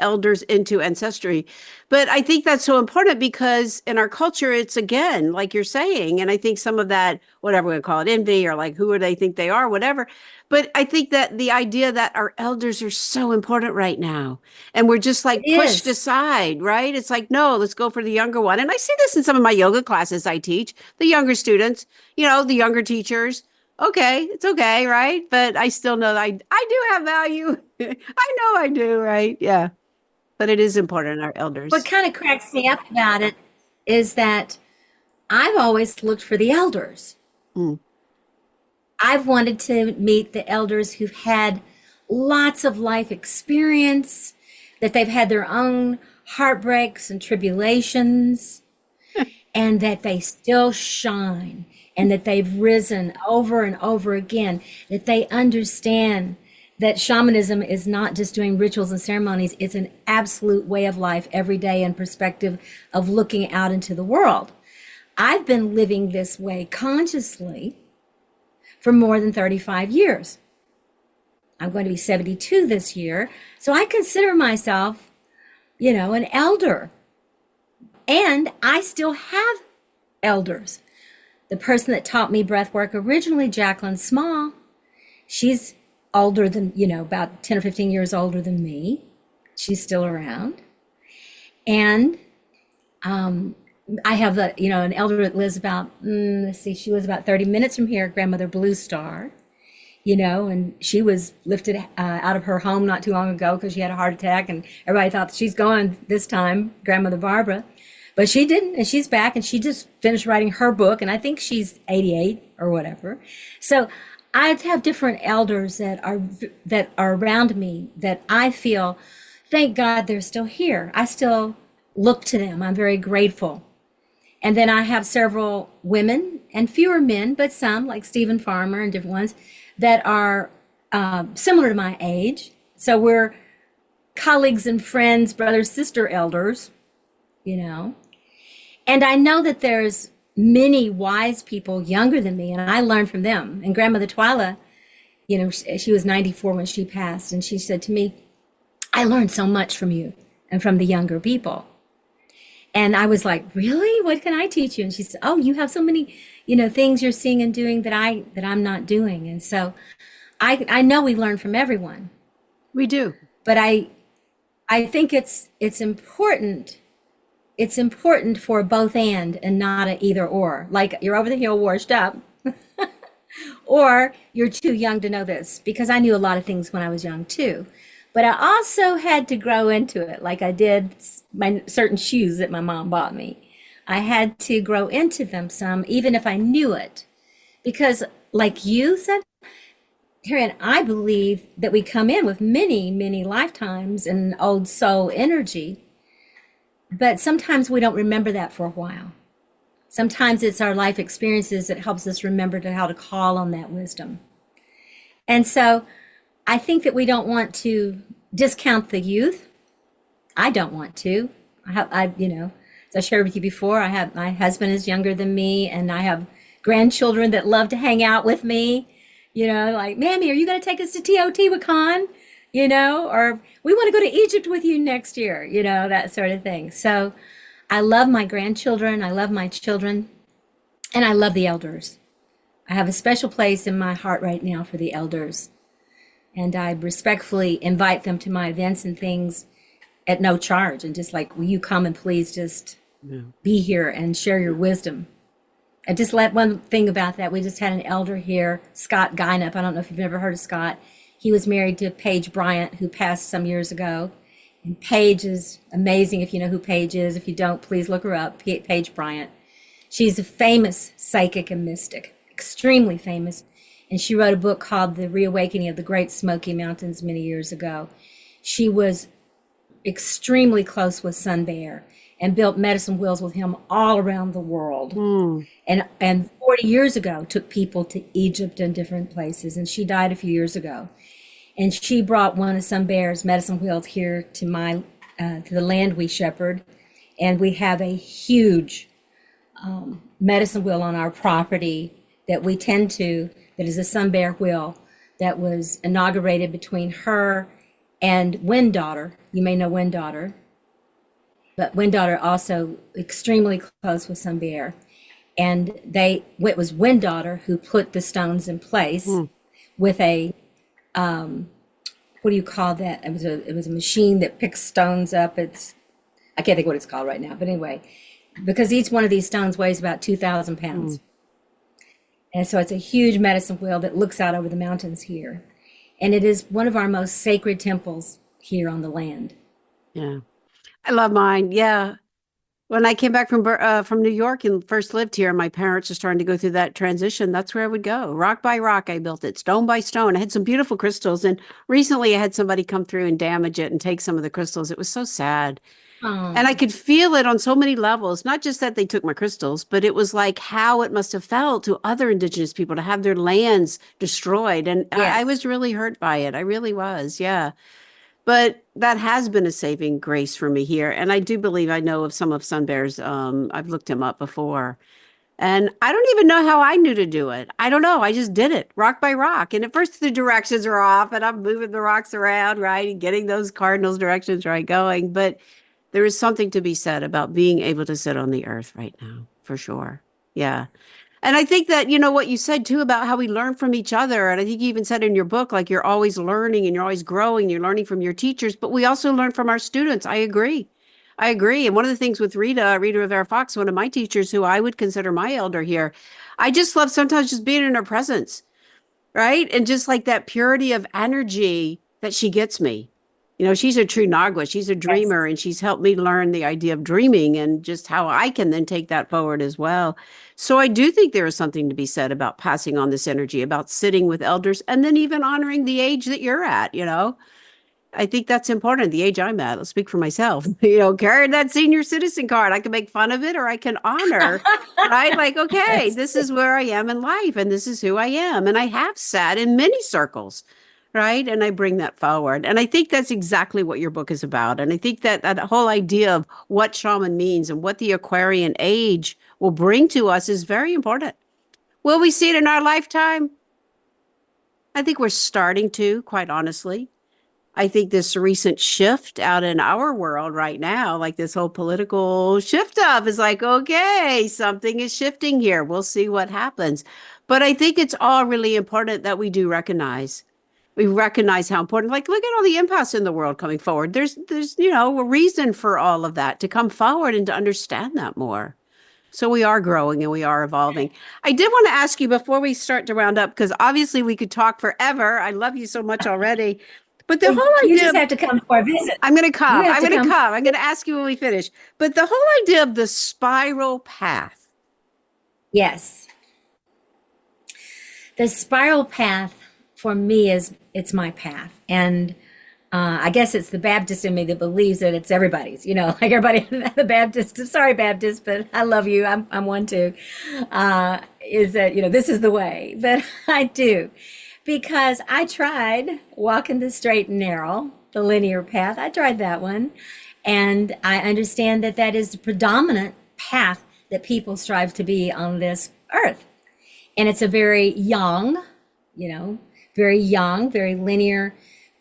into ancestry. But I think that's so important because in our culture, it's again, like you're saying, and I think some of that, whatever we call it, envy, or like, who do they think they are, whatever. But I think that the idea that our elders are so important right now, and we're just like pushed aside, right? It's like, no, let's go for the younger one. And I see this in some of my yoga classes I teach, the younger students, the younger teachers. Okay, it's okay, right? But I still know that I do have value. I know I do, right? Yeah. But it is important, our elders. What kind of cracks me up about it is that I've always looked for the elders. I've wanted to meet the elders who've had lots of life experience, that they've had their own heartbreaks and tribulations, and that they still shine, and that they've risen over and over again, that they understand that shamanism is not just doing rituals and ceremonies, it's an absolute way of life every day and perspective of looking out into the world. I've been living this way consciously for more than 35 years. I'm going to be 72 this year, so I consider myself, an elder. And I still have elders. The person that taught me breath work originally, Jacqueline Small, she's older than, about 10 or 15 years older than me. She's still around. And I have an elder that lives about, she was about 30 minutes from here, Grandmother Blue Star, and she was lifted out of her home not too long ago because she had a heart attack, and everybody thought she's gone this time, Grandmother Barbara. But she didn't, and she's back, and she just finished writing her book, and I think she's 88 or whatever. So I have different elders that are around me that I feel, thank God they're still here. I still look to them. I'm very grateful. And then I have several women and fewer men, but some, like Stephen Farmer and different ones, that are similar to my age. So we're colleagues and friends, brother, sister elders, And I know that there's many wise people younger than me, and I learn from them. And Grandmother Twyla, she was 94 when she passed, and she said to me, I learned so much from you and from the younger people. And I was like, really? What can I teach you? And she said, oh, you have so many, things you're seeing and doing that I'm not doing. And so I know we learn from everyone. We do. But I think it's important. It's important for both and not a either or. Like you're over the hill washed up, or you're too young to know this, because I knew a lot of things when I was young too. But I also had to grow into it, like I did my certain shoes that my mom bought me. I had to grow into them some, even if I knew it. Because like you said, Karen, I believe that we come in with many, many lifetimes and old soul energy. But sometimes we don't remember that for a while. Sometimes it's our life experiences that helps us remember how to call on that wisdom. And so I think that we don't want to discount the youth. I don't want to. As I shared with you before, my husband is younger than me, and I have grandchildren that love to hang out with me. Like, Mammy, are you going to take us to Teotihuacan? Or we want to go to Egypt with you next year, that sort of thing. So I love my grandchildren. I love my children, and I love the elders. I have a special place in my heart right now for the elders. And I respectfully invite them to my events and things at no charge. And just like, will you come and please just be here and share your wisdom? And just one thing about that, we just had an elder here, Scott Guynup. I don't know if you've ever heard of Scott. He was married to Paige Bryant, who passed some years ago. And Paige is amazing. If you know who Paige is. If you don't, please look her up, Paige Bryant. She's a famous psychic and mystic, extremely famous. And she wrote a book called The Reawakening of the Great Smoky Mountains many years ago. She was extremely close with Sun Bear and built medicine wheels with him all around the world. And 40 years ago took people to Egypt and different places. And she died a few years ago. And she brought one of Sun Bear's medicine wheels here to the land we shepherd. And we have a huge medicine wheel on our property that we tend to, that is a Sun Bear wheel that was inaugurated between her and Wind Daughter. You may know Wind Daughter, but Wind Daughter also extremely close with Sun Bear. And it was Wind Daughter who put the stones in place with a, what do you call that? It was a machine that picks stones up. I can't think what it's called right now, but anyway, because each one of these stones weighs about 2,000 pounds. And so it's a huge medicine wheel that looks out over the mountains here. And it is one of our most sacred temples here on the land. Yeah. I love mine. Yeah. When I came back from New York and first lived here, my parents were starting to go through that transition. That's where I would go. Rock by rock, I built it, stone by stone. I had some beautiful crystals, and recently I had somebody come through and damage it and take some of the crystals. It was so sad. And I Oh, could feel it on so many levels, not just that they took my crystals, but it was like how it must have felt to other indigenous people to have their lands destroyed. And I yes. was really hurt by it. I really was. Yeah. But that has been a saving grace for me here. And I do believe I know of some of Sun Bear's. I've looked him up before. And I don't even know how I knew to do it. I don't know. I just did it rock by rock. And at first the directions are off and I'm moving the rocks around, right? And getting those cardinals directions right going. But there is something to be said about being able to sit on the earth right now, for sure. Yeah. And I think that, what you said too about how we learn from each other. And I think you even said in your book, like you're always learning and you're always growing, you're learning from your teachers, but we also learn from our students. I agree. I agree. And one of the things with Rita Rivera Fox, one of my teachers who I would consider my elder here, I just love sometimes just being in her presence, right? And just like that purity of energy that she gets me. She's a true Nagua. She's a Yes. dreamer, and she's helped me learn the idea of dreaming and just how I can then take that forward as well. So I do think there is something to be said about passing on this energy, about sitting with elders, and then even honoring the age that you're at. I think that's important. The age I'm at, I'll speak for myself. Carrying that senior citizen card, I can make fun of it or I can honor, right? Like, okay, Yes. this is where I am in life and this is who I am. And I have sat in many circles, right? And I bring that forward. And I think that's exactly what your book is about. And I think that whole idea of what shaman means and what the Aquarian age will bring to us is very important. Will we see it in our lifetime? I think we're starting to, quite honestly. I think this recent shift out in our world right now, like this whole political shift up is like, okay, something is shifting here. We'll see what happens. But I think it's all really important that we do recognize. We recognize how important, like, look at all the impasse in the world coming forward. There's a reason for all of that to come forward and to understand that more. So we are growing and we are evolving. I did want to ask you before we start to round up, because obviously we could talk forever. I love you so much already. But the Well, whole you idea just of, have to come for a visit. I'm going to You come. have I'm to going to come. come. I'm going to ask you when we finish. But the whole idea of the spiral path. Yes. The spiral path for me it's my path. And I guess it's the Baptist in me that believes that it's everybody's, like everybody, the Baptist, sorry, Baptist, but I love you. I'm one too. Is that, this is the way, but I do because I tried walking the straight and narrow, the linear path. I tried that one. And I understand that that is the predominant path that people strive to be on this earth. And it's a very you know, young, very linear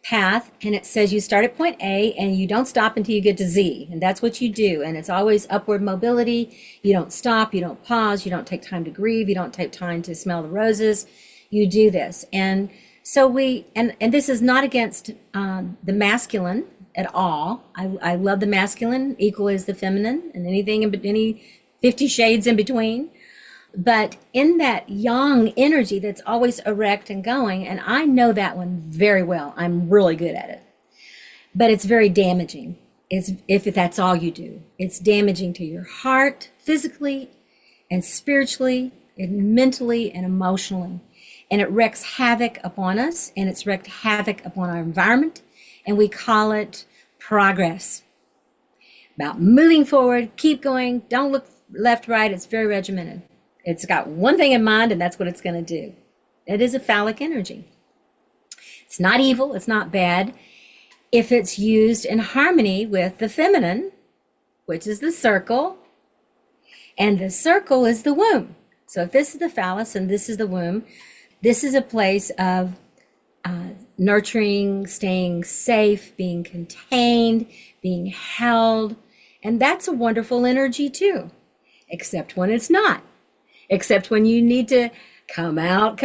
path. And it says you start at point A and you don't stop until you get to Z. And that's what you do. And it's always upward mobility. You don't stop, you don't pause, you don't take time to grieve, you don't take time to smell the roses. You do this. And so and this is not against the masculine at all. I love the masculine equal as the feminine and any 50 shades in between. But in that yang energy that's always erect and going, and I know that one very well. I'm really good at it. But it's very damaging. If that's all you do. It's damaging to your heart, physically and spiritually and mentally and emotionally. And it wreaks havoc upon us, and it's wreaked havoc upon our environment. And we call it progress. About moving forward, keep going, don't look left, right. It's very regimented. It's got one thing in mind, and that's what it's going to do. It is a phallic energy. It's not evil. It's not bad. If it's used in harmony with the feminine, which is the circle, and the circle is the womb. So if this is the phallus and this is the womb, this is a place of nurturing, staying safe, being contained, being held. And that's a wonderful energy too, except when it's not. Except when you need to come out,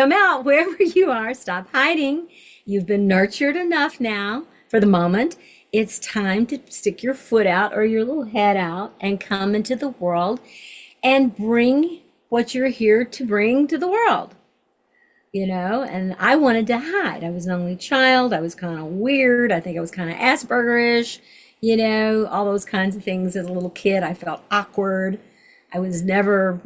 wherever you are, stop hiding. You've been nurtured enough now for the moment. It's time to stick your foot out or your little head out and come into the world and bring what you're here to bring to the world. And I wanted to hide. I was an only child. I was kind of weird. I think I was kind of Aspergerish. all those kinds of things. As a little kid, I felt awkward. I was never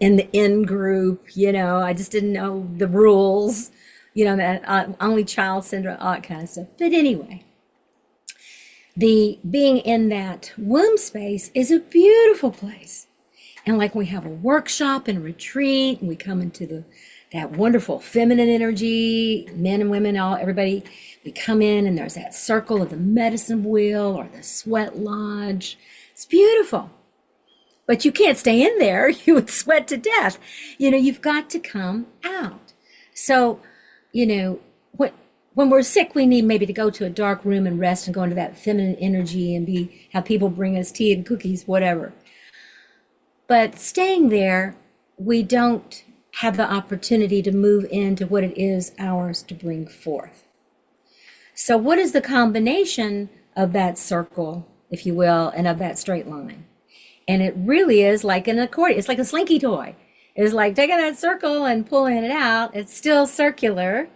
in the in group, I just didn't know the rules, that only child syndrome, all that kind of stuff. But anyway, the being in that womb space is a beautiful place. And like we have a workshop and retreat, and we come into that wonderful feminine energy, men and women, everybody, we come in and there's that circle of the medicine wheel or the sweat lodge. It's beautiful. But you can't stay in there. You would sweat to death. You've got to come out. So, when we're sick, we need maybe to go to a dark room and rest and go into that feminine energy and have people bring us tea and cookies, whatever. But staying there, we don't have the opportunity to move into what it is ours to bring forth. So what is the combination of that circle, if you will, and of that straight line? And it really is like an accordion. It's like a slinky toy. It's like taking that circle and pulling it out. It's still circular,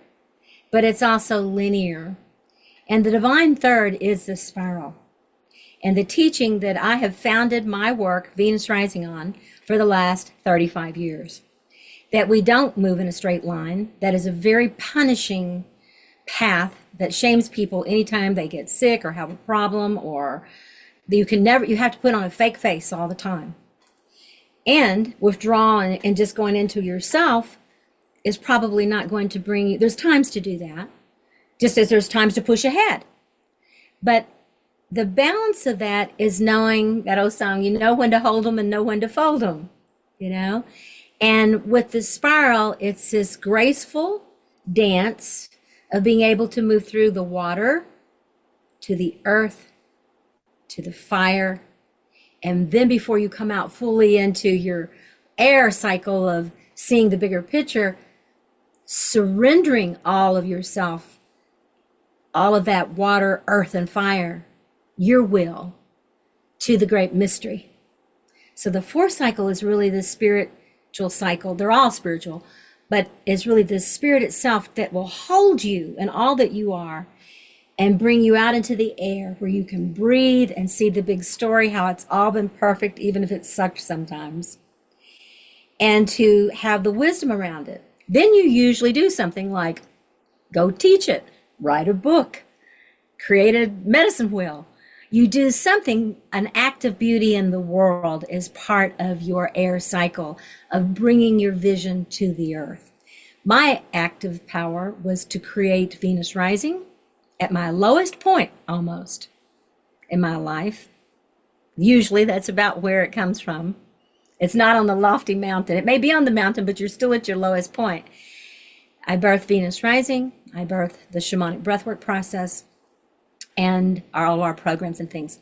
but it's also linear. And the divine third is the spiral. And the teaching that I have founded my work, Venus Rising, on for the last 35 years. That we don't move in a straight line. That is a very punishing path that shames people anytime they get sick or have a problem, or you have to put on a fake face all the time. And withdrawing and just going into yourself is probably not going to bring you, there's times to do that, just as there's times to push ahead. But the balance of that is knowing that old song, when to hold them and know when to fold them, And with the spiral, it's this graceful dance of being able to move through the water to the earth, to the fire, and then before you come out fully into your air cycle of seeing the bigger picture, surrendering all of yourself, all of that water, earth, and fire, your will, to the great mystery. So the fourth cycle is really the spiritual cycle. They're all spiritual, but it's really the spirit itself that will hold you and all that you are and bring you out into the air where you can breathe and see the big story, how it's all been perfect, even if it sucked sometimes, and to have the wisdom around it. Then you usually do something like go teach it, write a book, create a medicine wheel. You do something, an act of beauty in the world is part of your air cycle of bringing your vision to the earth. My active power was to create Venus Rising at my lowest point almost in my life. Usually that's about where it comes from. It's not on the lofty mountain. It may be on the mountain, but you're still at your lowest point. I birthed Venus Rising. I birthed the shamanic breathwork process and all our programs and things.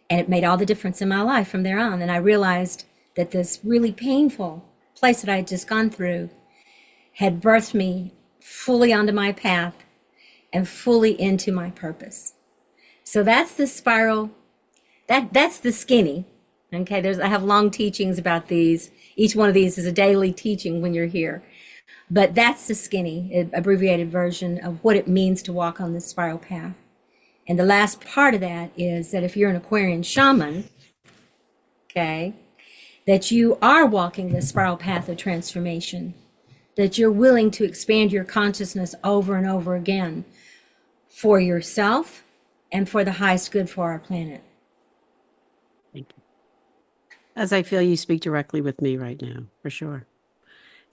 And it made all the difference in my life from there on. And I realized that this really painful place that I had just gone through had birthed me fully onto my path and fully into my purpose. So that's the spiral. That's the skinny. Okay, I have long teachings about these. Each one of these is a daily teaching when you're here. But that's the skinny, abbreviated version of what it means to walk on this spiral path. And the last part of that is that if you're an Aquarian shaman, okay, that you are walking the spiral path of transformation, that you're willing to expand your consciousness over and over again for yourself and for the highest good for our planet. Thank you. As I feel you speak directly with me right now, for sure.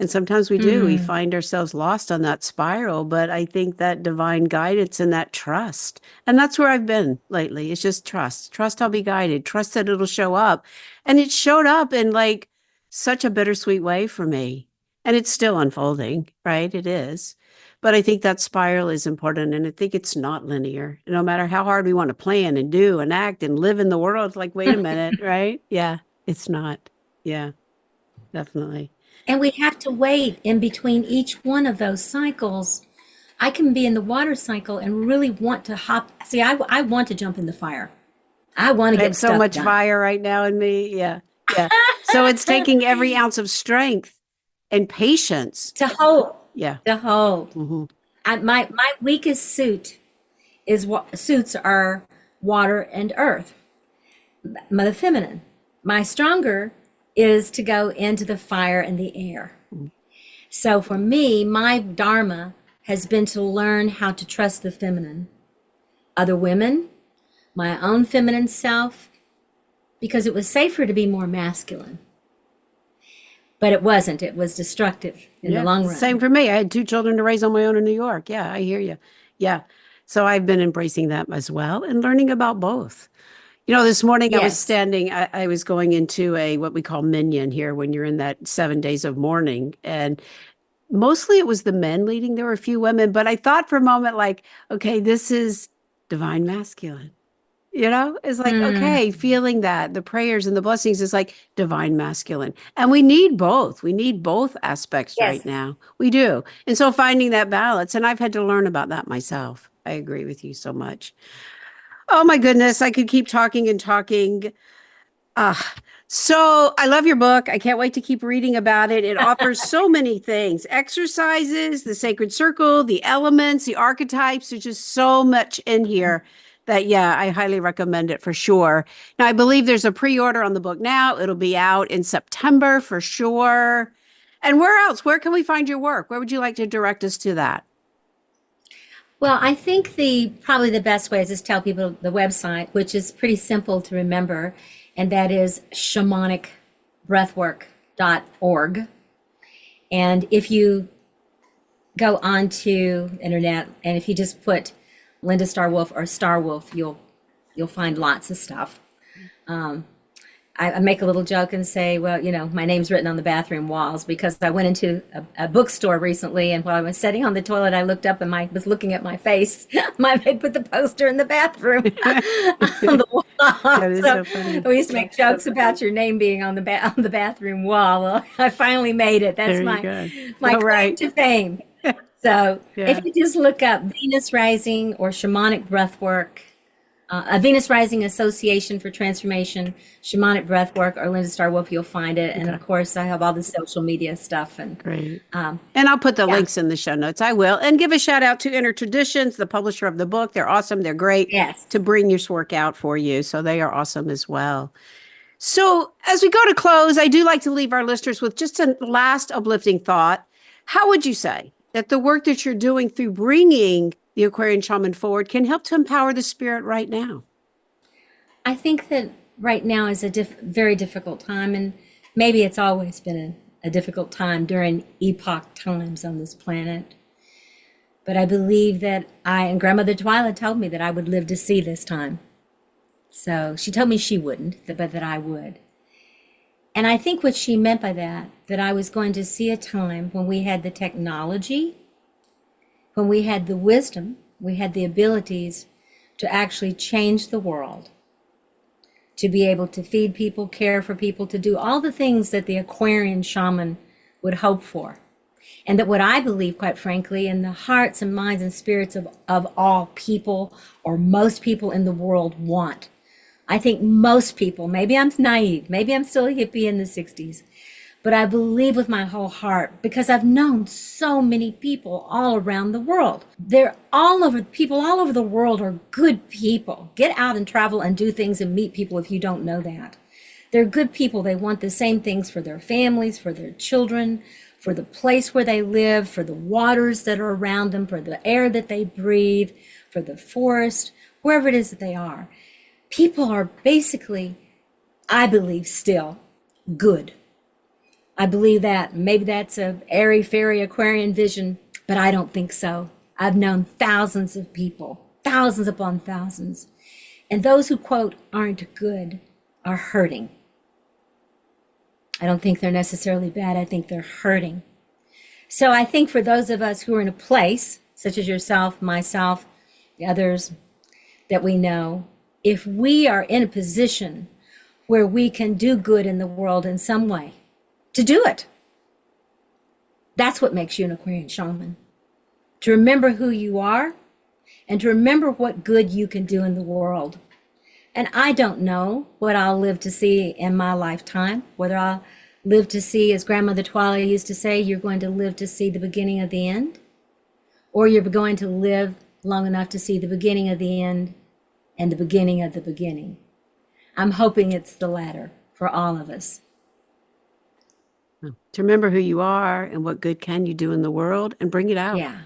And sometimes we do. We find ourselves lost on that spiral, but I think that divine guidance and that trust, and that's where I've been lately. It's just trust. Trust I'll be guided. Trust that it'll show up. And it showed up in like such a bittersweet way for me. And it's still unfolding, right? It is. But I think that spiral is important. And I think it's not linear. No matter how hard we want to plan and do and act and live in the world, it's like, wait a minute, right? Yeah, it's not. Yeah, definitely. And we have to wait in between each one of those cycles. I can be in the water cycle and really want to hop. See, I want to jump in the fire. I want to get so much done. Fire right now in me. Yeah. Yeah. So it's taking every ounce of strength and patience to hold. Yeah. To hold. Mm-hmm. My weakest suits are water, and earth. The feminine. My stronger is to go into the fire and the air. So for me, my dharma has been to learn how to trust the feminine, other women, my own feminine self, because it was safer to be more masculine. But it wasn't. It was destructive in the long run. Same for me. I had 2 children to raise on my own in New York. Yeah, I hear you. Yeah. So I've been embracing that as well and learning about both. This morning I was standing, I was going into what we call minion here when you're in that 7 days of mourning. And mostly it was the men leading. There were a few women, but I thought for a moment, like, okay, this is divine masculine. It's like, okay, feeling that the prayers and the blessings is like divine masculine. And we need both. We need both aspects right now. We do. And so finding that balance, and I've had to learn about that myself. I agree with you so much. Oh my goodness, I could keep talking and talking. So I love your book. I can't wait to keep reading about it. It offers so many things: exercises, the sacred circle, the elements, the archetypes. There's just so much in here that, I highly recommend it for sure. Now, I believe there's a pre-order on the book now. It'll be out in September for sure. And where else? Where can we find your work? Where would you like to direct us to that? Well, I think probably the best way is just tell people the website, which is pretty simple to remember, and that is shamanicbreathwork.org. And if you go onto internet and if you just put Linda Starwolf or Starwolf, you'll find lots of stuff. I make a little joke and say, well, my name's written on the bathroom walls because I went into a bookstore recently, and while I was sitting on the toilet, I looked up and was looking at my face. My maid put the poster in the bathroom on the wall. That is so funny. We used to make jokes about your name being on the bathroom wall. Well, I finally made it. That's my claim to fame. So if you just look up Venus Rising or Shamanic Breathwork, a Venus Rising Association for Transformation, Shamanic Breathwork, or Linda Starwolf, you'll find it. And of course, I have all the social media stuff. And great. And I'll put the links in the show notes. I will. And give a shout out to Inner Traditions, the publisher of the book. They're awesome. They're great to bring your work out for you. So they are awesome as well. So as we go to close, I do like to leave our listeners with just a last uplifting thought. How would you say that the work that you're doing through bringing the Aquarian Shaman forward can help to empower the spirit right now? I think that right now is a very difficult time, and maybe it's always been a difficult time during epoch times on this planet. But I believe that and Grandmother Twyla told me that I would live to see this time. So she told me she wouldn't, but that I would. And I think what she meant by that I was going to see a time when we had the technology, when we had the wisdom, we had the abilities to actually change the world, to be able to feed people, care for people, to do all the things that the Aquarian shaman would hope for. And that what I believe, quite frankly, in the hearts and minds and spirits of all people, or most people in the world, want. I think most people, maybe I'm naive, maybe I'm still a hippie in the 60s, but I believe with my whole heart, because I've known so many people all around the world. People all over the world are good people. Get out and travel and do things and meet people if you don't know that. They're good people. They want the same things for their families, for their children, for the place where they live, for the waters that are around them, for the air that they breathe, for the forest, wherever it is that they are. People are basically, I believe, still good. I believe that. Maybe that's a airy fairy Aquarian vision, but I don't think so. I've known thousands of people, thousands upon thousands. And those who, quote, aren't good are hurting. I don't think they're necessarily bad. I think they're hurting. So I think for those of us who are in a place, such as yourself, myself, the others that we know, if we are in a position where we can do good in the world in some way, to do it. That's what makes you an Aquarian shaman. To remember who you are and to remember what good you can do in the world. And I don't know what I'll live to see in my lifetime, whether I'll live to see, as Grandmother Twyla used to say, you're going to live to see the beginning of the end, or you're going to live long enough to see the beginning of the end and the beginning of the beginning. I'm hoping it's the latter for all of us. To remember who you are and what good can you do in the world and bring it out. Yeah.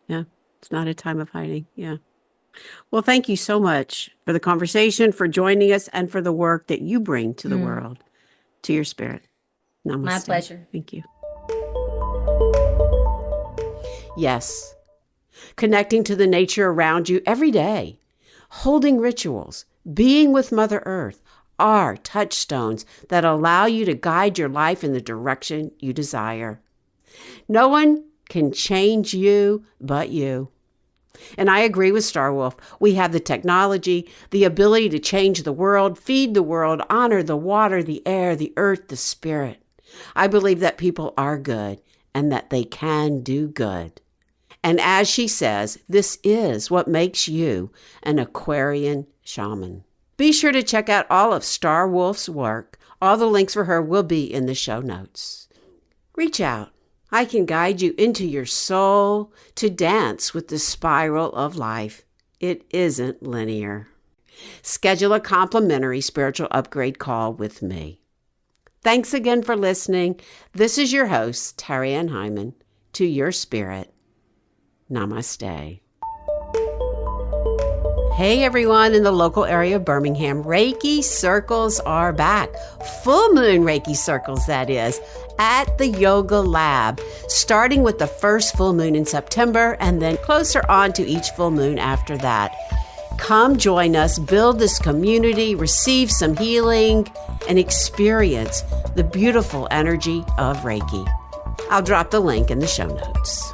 Yeah. It's not a time of hiding. Yeah. Well, thank you so much for the conversation, for joining us, and for the work that you bring to the world, to your spirit. Namaste. My pleasure. Thank you. Yes. Connecting to the nature around you every day, holding rituals, being with Mother Earth are touchstones that allow you to guide your life in the direction you desire. No one can change you but you. And I agree with Starwolf. We have the technology, the ability to change the world, feed the world, honor the water, the air, the earth, the spirit. I believe that people are good and that they can do good. And as she says, this is what makes you an Aquarian shaman. Be sure to check out all of Starwolf's work. All the links for her will be in the show notes. Reach out. I can guide you into your soul to dance with the spiral of life. It isn't linear. Schedule a complimentary spiritual upgrade call with me. Thanks again for listening. This is your host, Terry Ann Hyman. To your spirit, namaste. Hey everyone in the local area of Birmingham, Reiki circles are back. Full moon Reiki circles, that is, at the Yoga Lab, starting with the first full moon in September and then closer on to each full moon after that. Come join us, build this community, receive some healing, and experience the beautiful energy of Reiki. I'll drop the link in the show notes.